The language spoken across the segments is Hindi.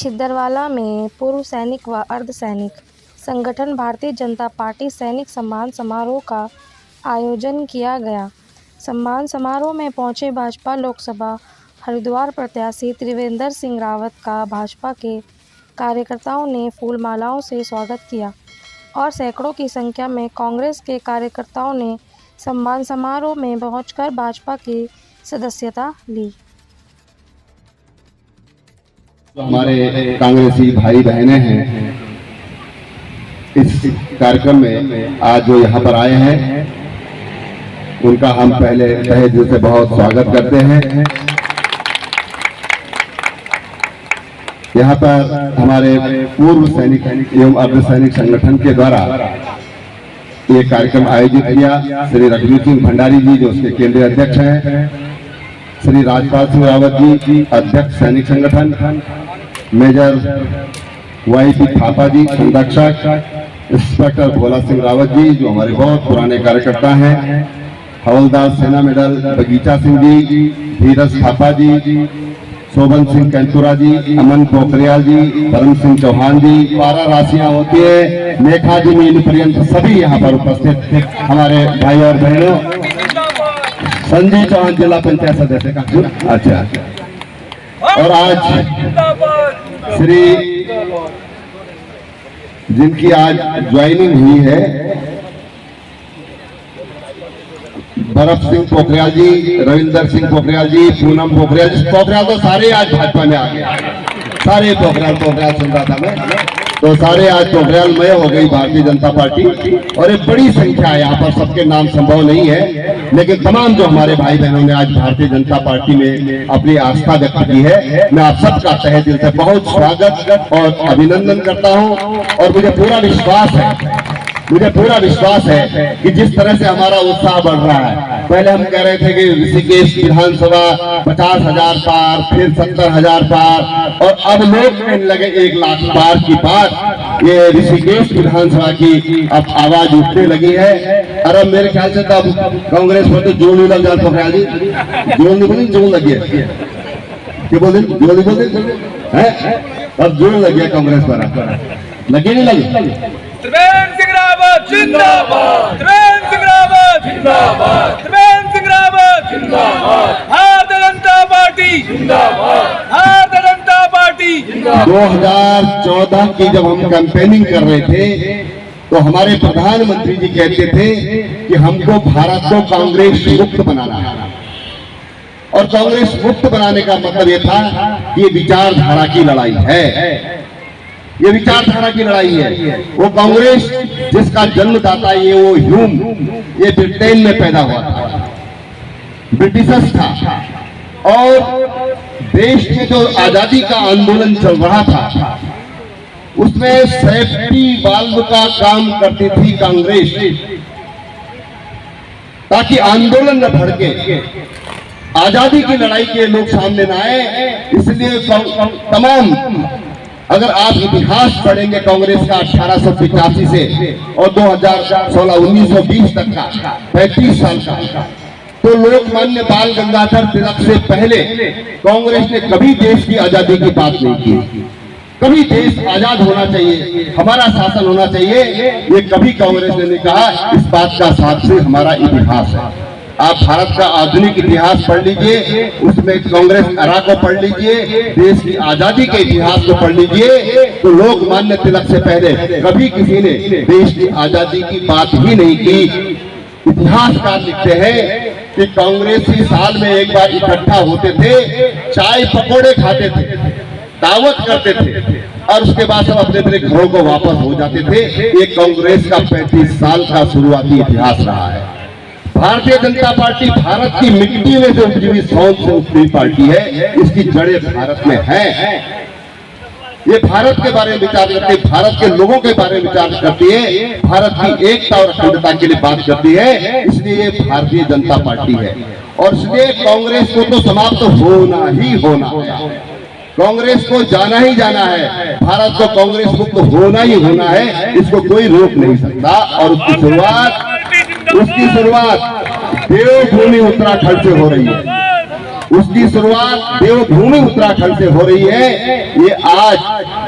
छिंदवाड़ा में पूर्व सैनिक व अर्धसैनिक संगठन भारतीय जनता पार्टी सैनिक सम्मान समारोह का आयोजन किया गया। सम्मान समारोह में पहुंचे भाजपा लोकसभा हरिद्वार प्रत्याशी त्रिवेंद्र सिंह रावत का भाजपा के कार्यकर्ताओं ने फूल मालाओं से स्वागत किया और सैकड़ों की संख्या में कांग्रेस के कार्यकर्ताओं ने सम्मान समारोह में पहुंचकर भाजपा की सदस्यता ली। हमारे कांग्रेसी भाई बहनें हैं, इस कार्यक्रम में आज जो यहाँ पर आए हैं उनका हम पहले तहे दिल से बहुत स्वागत करते हैं। यहाँ पर हमारे पूर्व सैनिक एवं अर्धसैनिक संगठन के द्वारा ये कार्यक्रम आयोजित किया। श्री रघुवीर सिंह भंडारी जी जो उसके केंद्रीय अध्यक्ष हैं, श्री राजपाल सिंह रावत जी अध्यक्ष सैनिक संगठन, मेजर वाईपी थापा जी संरक्षक, इंस्पेक्टर भोला सिंह रावत जी जो हमारे बहुत पुराने कार्यकर्ता हैं, हवलदार सेना मेडल बगीचा सिंह जी, धीरज थापा जी, शोभन सिंह कैंतुरा जी, अमन पोखरियाल जी, परम सिंह चौहान जी, 12 राशियां होती है, मेघा जी मील पर्यंत सभी यहाँ पर उपस्थित थे हमारे भाई और बहनों। संजय चौहान जिला पंचायत सदस्य का अच्छा। और आज श्री जिनकी आज ज्वाइनिंग हुई है भरत सिंह पोखरियाल जी, रविंदर सिंह पोखरियाल जी, पूनम पोखरियाल, पोखरियाल तो सारे आज भाजपा में आ गए, सारे पोखरियाल सुन रहा था मैं, तो सारे आज पोखरियाल में हो गई भारतीय जनता पार्टी। और एक बड़ी संख्या है यहाँ पर, सबके नाम संभव नहीं है, लेकिन तमाम जो हमारे भाई बहनों ने आज भारतीय जनता पार्टी में अपनी आस्था व्यक्त की है, मैं आप सबका तहे दिल से बहुत स्वागत और अभिनंदन करता हूँ। और मुझे पूरा विश्वास है कि जिस तरह से हमारा उत्साह बढ़ रहा है, पहले हम कह रहे थे कि ऋषिकेश विधानसभा 50,000 पार, फिर 70,000 पार, और अब लोग कहने लगे 1 लाख पार की बात। ये ऋषिकेश विधानसभा की अब आवाज उठने लगी है। अरे मेरे ख्याल से तब कांग्रेस पर तो जोड़ लग जाए, पोखरियाल जी जोड़ लगी है, क्या बोल है, अब जोड़ लग गया कांग्रेस पर, लगी नहीं लगी? त्रिवेंद्र सिंह रावत जिंदाबाद, त्रिवेंद्र सिंह रावत जिंदाबाद, त्रिवेंद्र सिंह रावत जिंदाबाद, भारतीय जनता पार्टी जिंदाबाद, भारतीय जनता पार्टी जिंदाबाद। 2014 की जब हम कैंपेनिंग कर रहे थे तो हमारे प्रधानमंत्री जी कहते थे कि हमको भारत को कांग्रेस मुक्त बनाना है, और कांग्रेस मुक्त बनाने का मतलब ये था कि ये विचारधारा की लड़ाई है, ये विचारधारा की लड़ाई है। वो कांग्रेस जिसका जन्मदाता ये वो ह्यूम, ये ब्रिटेन में पैदा हुआ था, ब्रिटिशर्स था, और देश में जो आजादी का आंदोलन चल रहा था उसमें सेफ्टी वाल्व का काम करती थी कांग्रेस, ताकि आंदोलन न भड़के, आजादी की लड़ाई के लोग सामने न आए। इसलिए तमाम, अगर आप इतिहास पढ़ेंगे कांग्रेस का 1885 से और 2016 1920 तक का 35 साल का, तो लोकमान्य बाल गंगाधर तिलक से पहले कांग्रेस ने कभी देश की आजादी की बात नहीं की, कभी देश आजाद होना चाहिए, हमारा शासन होना चाहिए, ये कभी कांग्रेस ने नहीं कहा। इस बात का साक्षी हमारा इतिहास है। आप भारत का आधुनिक इतिहास पढ़ लीजिए, उसमें कांग्रेस एरा को पढ़ लीजिए, देश की आजादी के इतिहास को पढ़ लीजिए, तो लोकमान्य तिलक से पहले कभी किसी ने देश की आजादी की बात ही नहीं की। इतिहासकार लिखते हैं कि कांग्रेसी साल में एक बार इकट्ठा होते थे, चाय पकौड़े खाते थे, दावत करते थे, और उसके बाद सब अपने अपने घरों को वापस हो जाते थे। ये कांग्रेस का 35 साल का शुरुआती इतिहास रहा है। भारतीय जनता पार्टी भारत की मिट्टी में जो उपजी हुई सौंध से उपजी पार्टी है, इसकी जड़ें भारत में हैं। ये भारत के बारे में विचार करती है, भारत के लोगों के बारे में विचार करती है, भारत की एकता और अखंडता के लिए बात करती है, इसलिए ये भारतीय जनता पार्टी है। और इसलिए कांग्रेस को तो समाप्त होना ही होना है, कांग्रेस को जाना ही जाना है, भारत को कांग्रेस मुक्त होना ही होना है, इसको कोई रोक नहीं सकता। और उसकी शुरुआत देवभूमि उत्तराखंड से हो रही है। उसकी शुरुआत देवभूमि उत्तराखंड से हो रही है। ये आज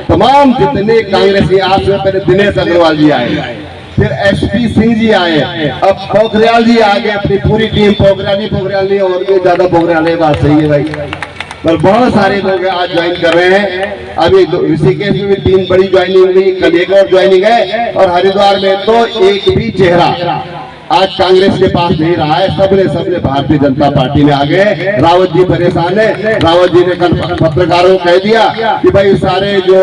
तमाम जितने कांग्रेसी, आज से पहले दिनेश अग्रवाल जी आए, फिर एसपी सिंह जी आए, अब पोखरियाल जी आ गए, अपनी पूरी टीम, पोखरियाल नहीं और भी ज्यादा पोखरियाल है, बात सही है भाई, पर बहुत सारे लोग आज ज्वाइन कर रहे हैं। अभी ऋषिकेश में भी 3 बड़ी ज्वाइनिंग हुई, कल एक और ज्वाइनिंग है, और हरिद्वार में तो एक भी चेहरा आज कांग्रेस के पास नहीं रहा है। सबने भारतीय जनता पार्टी में आ गए। रावत जी परेशान है। रावत जी ने कल पत्रकारों को कह दिया कि भाई सारे जो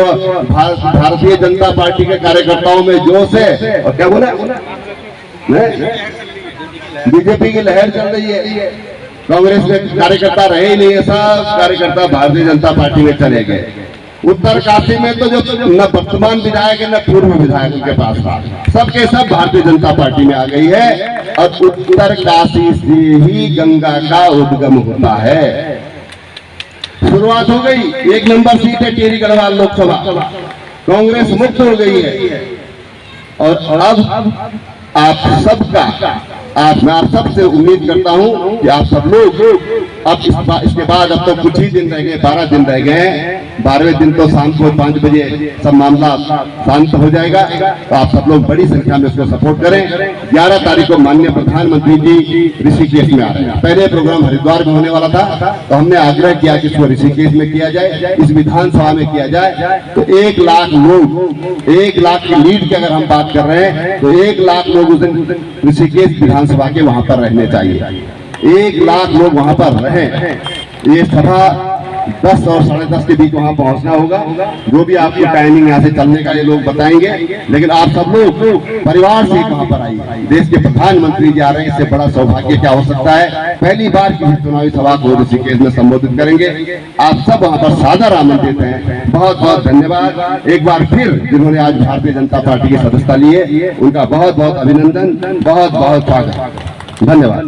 भारतीय जनता पार्टी के कार्यकर्ताओं में जोश है, और क्या बोला, बीजेपी की लहर चल रही है, कांग्रेस में कार्यकर्ता रहे ही नहीं है, सब कार्यकर्ता भारतीय जनता पार्टी में चले गए। उत्तरकाशी में तो जो न वर्तमान विधायक है न पूर्व विधायक उनके पास था, सबके सब भारतीय जनता पार्टी में आ गई है। और उत्तरकाशी से ही गंगा का उद्गम होता है। शुरुआत हो गई, 1 नंबर सीट है टिहरी गढ़वाल लोकसभा, कांग्रेस मुक्त हो गई है। और अब मैं आप सबसे उम्मीद करता हूं कि आप सब लोग अब इसके बाद अब तो कुछ ही दिन रह गए, 12 दिन रह गए हैं। 12वें दिन तो शाम को 5 बजे सब मामला शांत हो जाएगा, तो आप सब लोग बड़ी संख्या में उसको सपोर्ट करें। 11 तारीख को माननीय प्रधानमंत्री जी ऋषिकेश में आ रहे हैं। पहले प्रोग्राम हरिद्वार में होने वाला था, तो हमने आग्रह किया कि इसको ऋषिकेश में किया जाए, इस विधानसभा में किया जाए। तो 1 लाख लोग, 1 लाख की लीड की अगर हम बात कर रहे हैं, तो 1 लाख लोग उस दिन ऋषिकेश विधानसभा के वहां पर रहने चाहिए। 1 लाख लोग वहां पर रहें। ये सभा 10 और 10:30 के बीच वहां पहुंचना होगा। जो भी आपकी टाइमिंग यहाँ से चलने का ये लोग बताएंगे, लेकिन आप सब लोग परिवार से वहां पर आइए। देश के प्रधानमंत्री जी आ रहे हैं, इससे बड़ा सौभाग्य क्या हो सकता है। पहली बार किसी चुनावी सभा को ऋषिकेश में संबोधित करेंगे। आप सब वहां पर सादर आमंत्रित हैं। बहुत बहुत धन्यवाद। एक बार फिर जिन्होंने आज भारतीय जनता पार्टी की सदस्यता ली है, उनका बहुत बहुत अभिनंदन, बहुत बहुत स्वागत, धन्यवाद।